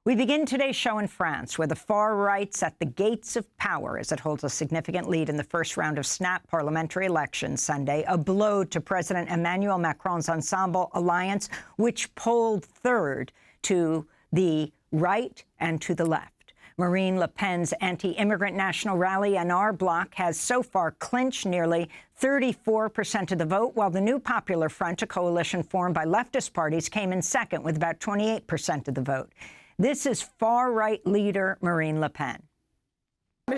We begin today's show in France, where the far right's at the gates of power as it holds a significant lead in the first round of snap parliamentary elections Sunday, a blow to President Emmanuel Macron's Ensemble alliance, which polled third to the right and to the left. Marine Le Pen's anti-immigrant national rally and our bloc has so far clinched nearly 34% of the vote, while the New Popular Front, a coalition formed by leftist parties, came in second with about 28% of the vote. This is far-right leader Marine Le Pen. My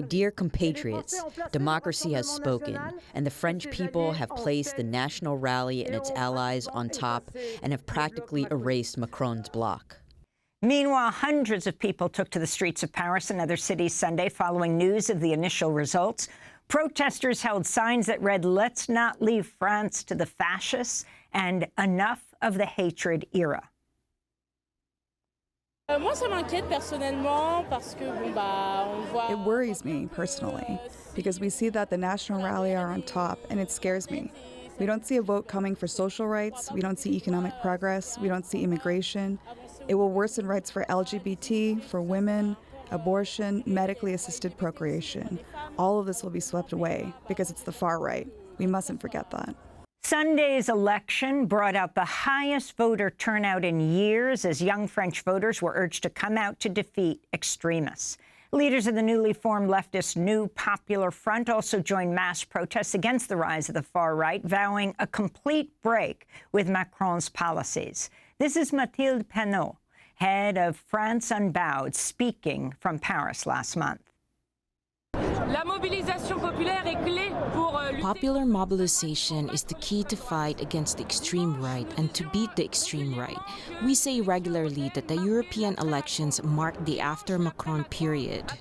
dear compatriots, democracy has spoken, and the French people have placed the National Rally and its allies on top and have practically erased Macron's bloc. Meanwhile, hundreds of people took to the streets of Paris and other cities Sunday following news of the initial results. Protesters held signs that read, "Let's not leave France to the fascists," and "Enough of the hatred era." It worries me personally because we see that the National Rally are on top, and it scares me. We don't see a vote coming for social rights. We don't see economic progress. We don't see immigration. It will worsen rights for LGBT, for women, abortion, medically assisted procreation. All of this will be swept away because it's the far right. We mustn't forget that. Sunday's election brought out the highest voter turnout in years as young French voters were urged to come out to defeat extremists. Leaders of the newly formed leftist New Popular Front also joined mass protests against the rise of the far right, vowing a complete break with Macron's policies. This is Mathilde Panot, head of France Unbowed, speaking from Paris last month. Popular mobilization is the key to fight against the extreme right and to beat the extreme right. We say regularly that the European elections mark the after-Macron period.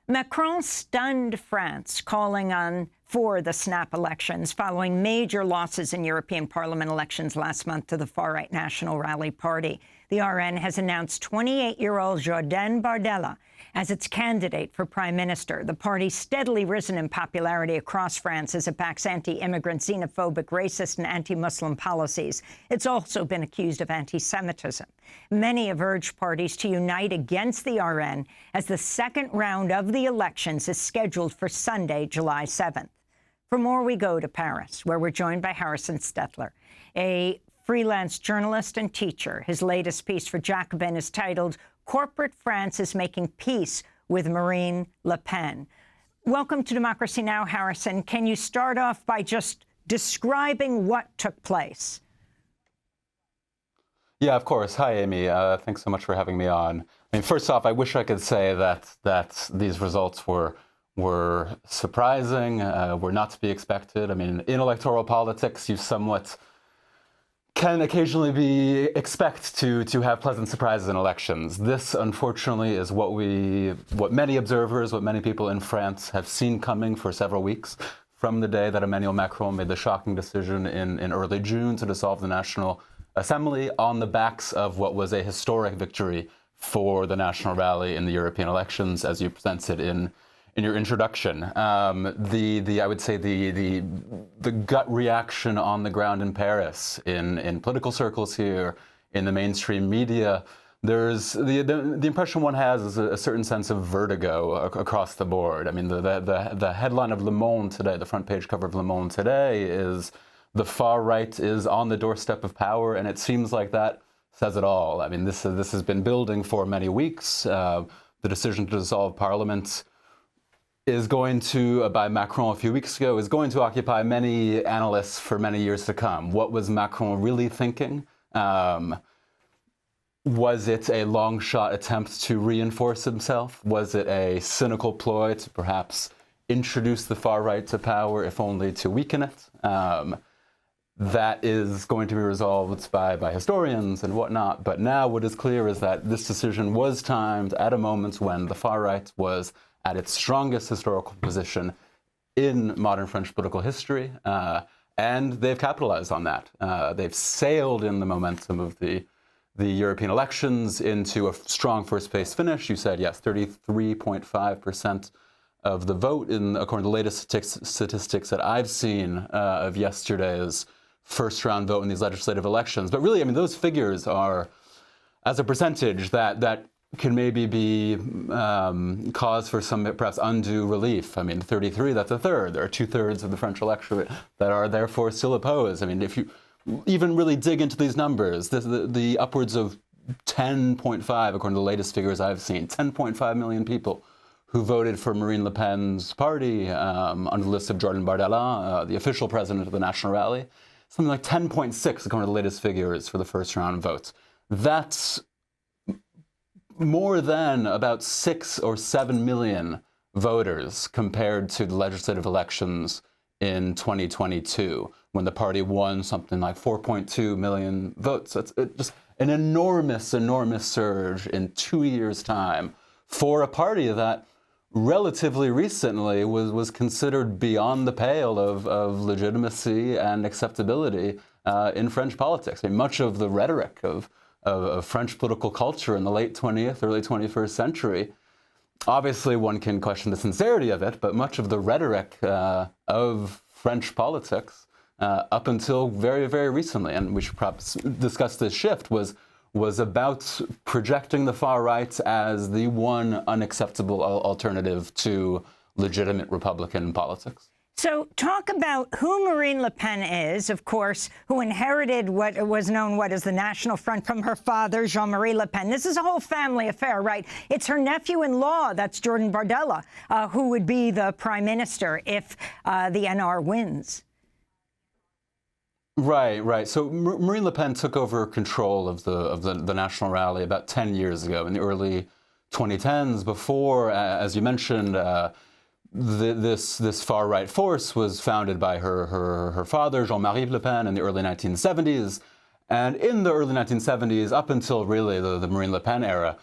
Macron stunned France, calling for the snap elections following major losses in European Parliament elections last month to the far-right National Rally Party. The RN has announced 28-year-old Jordan Bardella as its candidate for prime minister. The party's steadily risen in popularity across France as it backs anti-immigrant, xenophobic, racist, and anti-Muslim policies. It's also been accused of anti-Semitism. Many have urged parties to unite against the RN as the second round of the elections is scheduled for Sunday, July 7th. For more, we go to Paris, where we're joined by Harrison Stetler, a freelance journalist and teacher. His latest piece for Jacobin is titled "Corporate France is Making Peace with Marine Le Pen." Welcome to Democracy Now!, Harrison. Can you start off by just describing what took place? Yeah, of course. Hi, Amy. Thanks so much for having me on. I mean, first off, I wish I could say that these results were surprising, were not to be expected. I mean, in electoral politics, you somewhat can occasionally expect to have pleasant surprises in elections. This, unfortunately, is what many observers, what many people in France have seen coming for several weeks, from the day that Emmanuel Macron made the shocking decision in early June to dissolve the National Assembly on the backs of what was a historic victory for the National Rally in the European elections, as you presented in your introduction. I would say the gut reaction on the ground in Paris, in political circles here, in the mainstream media, there's the impression one has is a certain sense of vertigo across the board. I mean, the headline of Le Monde today, the front page cover of Le Monde today, is "The far right is on the doorstep of power," and it seems like that says it all. I mean, this has been building for many weeks. The decision to dissolve Parliament is going to, by Macron a few weeks ago, is going to occupy many analysts for many years to come. What was Macron really thinking? Was it a long-shot attempt to reinforce himself? Was it a cynical ploy to perhaps introduce the far right to power, if only to weaken it? That is going to be resolved by historians and whatnot. But now what is clear is that this decision was timed at a moment when the far right was at its strongest historical position in modern French political history, and they've capitalized on that. They've sailed in the momentum of the European elections into a strong first-place finish. You said, yes, 33.5% of the vote, according to the latest statistics that I've seen of yesterday's first-round vote in these legislative elections. But really, I mean, those figures are, as a percentage, that can maybe be cause for some perhaps undue relief. I mean, 33, that's a third. There are 2/3 of the French electorate that are therefore still opposed. I mean, if you even really dig into these numbers, the upwards of 10.5, according to the latest figures I've seen, 10.5 million people who voted for Marine Le Pen's party on the list of Jordan Bardella, the official president of the National Rally. Something like 10.6, according to the latest figures for the first round votes. That's more than about 6 or 7 million voters compared to the legislative elections in 2022, when the party won something like 4.2 million votes. It's just an enormous, enormous surge in 2 years' time for a party that relatively recently was considered beyond the pale of legitimacy and acceptability in French politics. I mean, much of the rhetoric of French political culture in the late 20th, early 21st century, obviously one can question the sincerity of it, but much of the rhetoric of French politics up until very, very recently, and we should perhaps discuss this shift, was about projecting the far right as the one unacceptable alternative to legitimate Republican politics. So talk about who Marine Le Pen is, of course, who inherited what was known as the National Front from her father, Jean-Marie Le Pen. This is a whole family affair, right? It's her nephew-in-law, that's Jordan Bardella, who would be the prime minister if the NR wins. Right. So Marine Le Pen took over control of the National Rally about 10 years ago, in the early 2010s, before, as you mentioned, this far-right force was founded by her father, Jean-Marie Le Pen, in the early 1970s. And in the early 1970s, up until really the Marine Le Pen era,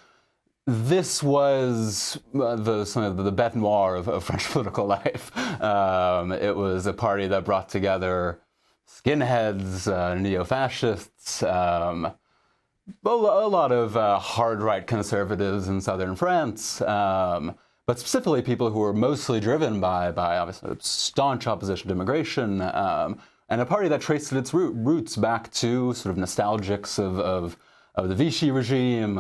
this was the bête noire of French political life. It was a party that brought together skinheads, neo-fascists, a lot of hard-right conservatives in southern France, but specifically people who were mostly driven by obviously staunch opposition to immigration, and a party that traced its roots back to sort of nostalgics of the Vichy regime,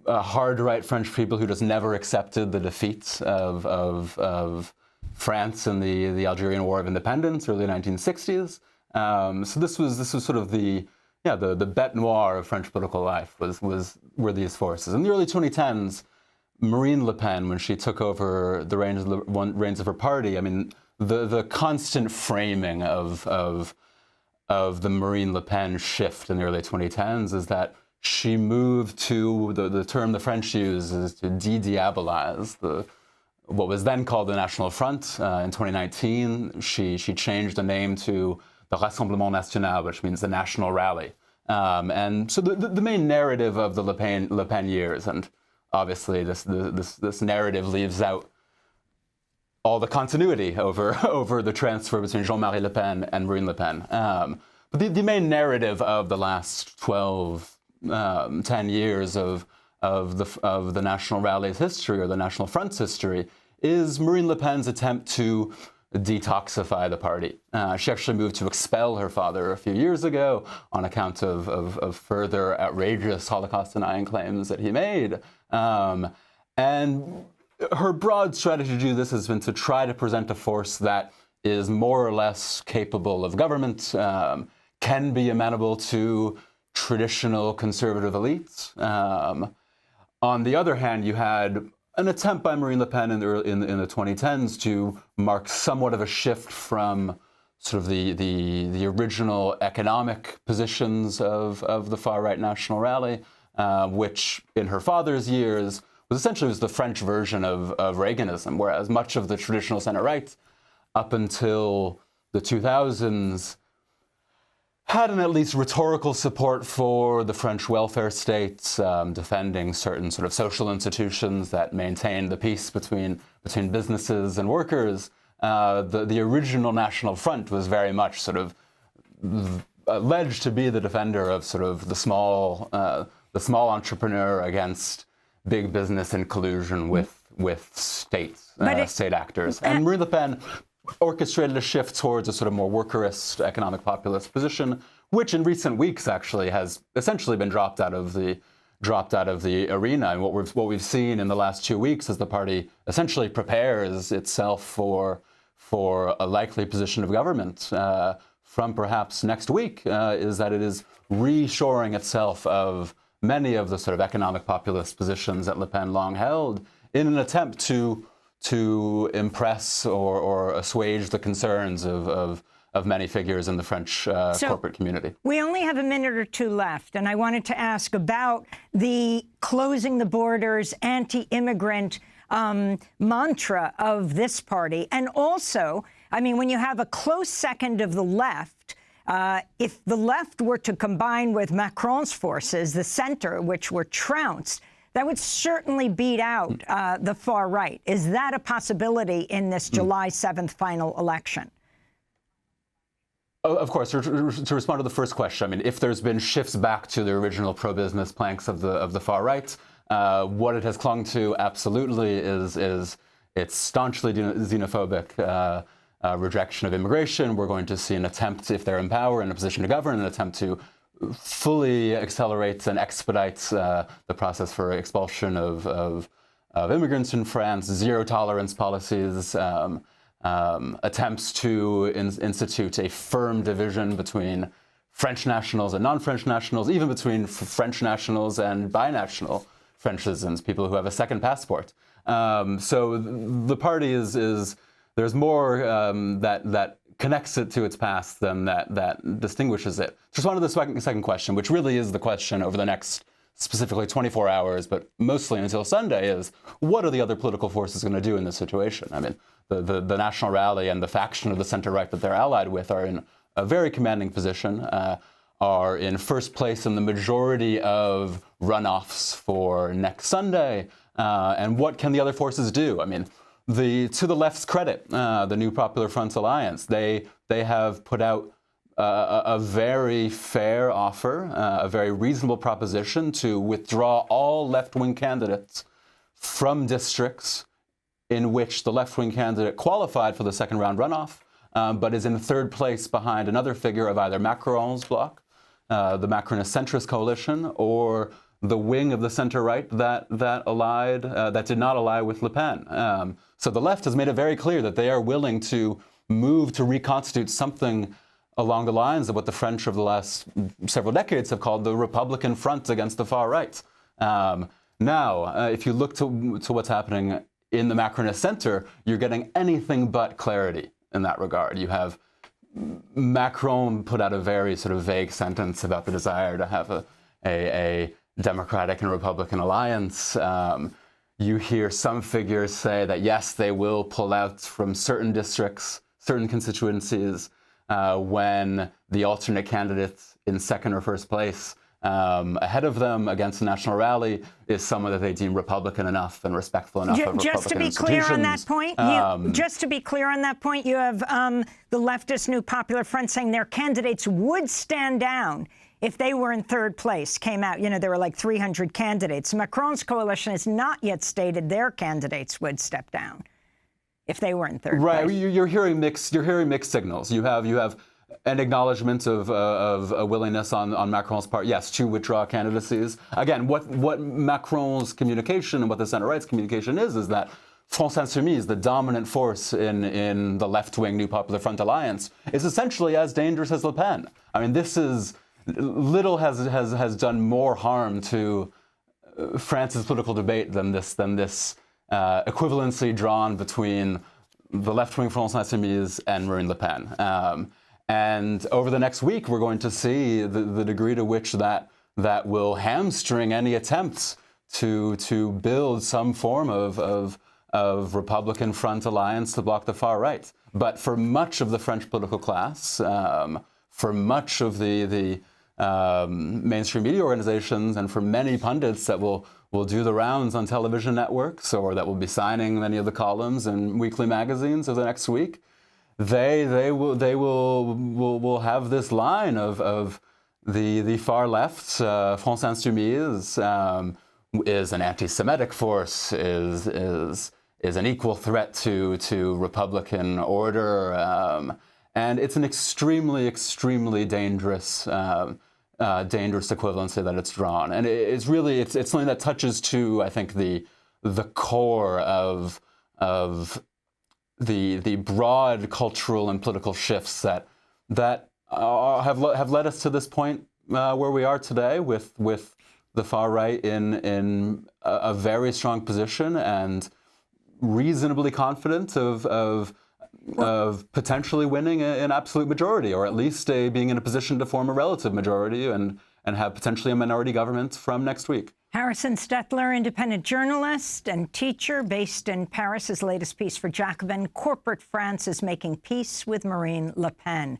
hard-right French people who just never accepted the defeat of France in the Algerian War of Independence, early 1960s. So this was sort of the bête noire of French political life were these forces. In the early 2010s, Marine Le Pen, when she took over the reins of her party, I mean, the constant framing of the Marine Le Pen shift in the early 2010s is that she moved to the term the French use is to de-diabolize what was then called the National Front. In 2019, she changed the name to the Rassemblement National, which means the National Rally. And so the main narrative of the Le Pen years, and obviously this narrative leaves out all the continuity over the transfer between Jean-Marie Le Pen and Marine Le Pen. But the main narrative of the last 10 years of the National Rally's history, or the National Front's history, is Marine Le Pen's attempt to detoxify the party. She actually moved to expel her father a few years ago on account of further outrageous Holocaust-denying claims that he made. And her broad strategy to do this has been to try to present a force that is more or less capable of government, can be amenable to traditional conservative elites. On the other hand, you had an attempt by Marine Le Pen in the 2010s to mark somewhat of a shift from sort of the original economic positions of the far-right National Rally, which in her father's years was essentially the French version of Reaganism, whereas much of the traditional center-right up until the 2000s had an at least rhetorical support for the French welfare states, defending certain sort of social institutions that maintained the peace between businesses and workers. The original National Front was very much sort of alleged to be the defender of sort of the small entrepreneur against big business in collusion with state actors. And Marine Le Pen orchestrated a shift towards a sort of more workerist, economic populist position, which in recent weeks actually has essentially been dropped out of the arena. And what we've seen in the last 2 weeks as the party essentially prepares itself for a likely position of government from perhaps next week is that it is reshoring itself of many of the sort of economic populist positions that Le Pen long held in an attempt to impress or assuage the concerns of many figures in the French corporate community. We only have a minute or two left, and I wanted to ask about the closing the borders, anti-immigrant mantra of this party. And also, I mean, when you have a close second of the left, if the left were to combine with Macron's forces, the center, which were trounced, that would certainly beat out the far right. Is that a possibility in this July 7th final election? Of course, to respond to the first question, I mean, if there's been shifts back to the original pro-business planks of the far right, what it has clung to absolutely is its staunchly xenophobic rejection of immigration. We're going to see an attempt, if they're in power in a position to govern, an attempt to fully accelerate and expedite the process for expulsion of immigrants in France, zero tolerance policies, attempts to institute a firm division between French nationals and non-French nationals, even between French nationals and binational French citizens, people who have a second passport. So the party there's more that connects it to its past than that distinguishes it. To respond to the second question, which really is the question over the next specifically 24 hours, but mostly until Sunday, is what are the other political forces going to do in this situation? I mean, the National Rally and the faction of the center-right that they're allied with are in a very commanding position, are in first place in the majority of runoffs for next Sunday. And what can the other forces do? I mean, to the left's credit, the New Popular Front Alliance, they have put out a very fair offer, a very reasonable proposition to withdraw all left-wing candidates from districts in which the left-wing candidate qualified for the second round runoff, but is in third place behind another figure of either Macron's bloc, the Macronist centrist coalition, or the wing of the center-right that did not ally with Le Pen. So the left has made it very clear that they are willing to move to reconstitute something along the lines of what the French of the last several decades have called the Republican front against the far right. Now, if you look to what's happening in the Macronist center, you're getting anything but clarity in that regard. You have Macron put out a very sort of vague sentence about the desire to have a Democratic and Republican alliance. You hear some figures say that, yes, they will pull out from certain districts, certain constituencies, when the alternate candidate in second or first place ahead of them against the National Rally is someone that they deem Republican enough and respectful enough of Republican Just to be clear on that point, you have the leftist New Popular Front saying their candidates would stand down if they were in third place, came out. You know, there were like 300 candidates. Macron's coalition has not yet stated their candidates would step down if they were in third place. Right, you're hearing mixed signals. You have an acknowledgement of a willingness on Macron's part, yes, to withdraw candidacies. Again, what Macron's communication and what the center-right's communication is that France Insoumise, the dominant force in the left-wing New Popular Front Alliance, is essentially as dangerous as Le Pen. I mean, little has done more harm to France's political debate than this equivalency drawn between the left-wing France Insoumise and Marine Le Pen. And over the next week, we're going to see the degree to which that will hamstring any attempts to build some form of Republican front alliance to block the far right. But for much of the French political class, for much of the mainstream media organizations, and for many pundits that will do the rounds on television networks or that will be signing many of the columns in weekly magazines over the next week, they will have this line of the far left, France Insoumise, is an anti-Semitic force, is an equal threat to Republican order, and it's an extremely, extremely dangerous equivalency that it's drawn, and it's something that touches to, I think, the core of the broad cultural and political shifts that have led us to this point where we are today, with the far right in a very strong position and reasonably confident of potentially winning an absolute majority, or at least being in a position to form a relative majority and have potentially a minority government from next week. Harrison Stetler, independent journalist and teacher based in Paris. His latest piece for Jacobin, Corporate France is Making Peace with Marine Le Pen.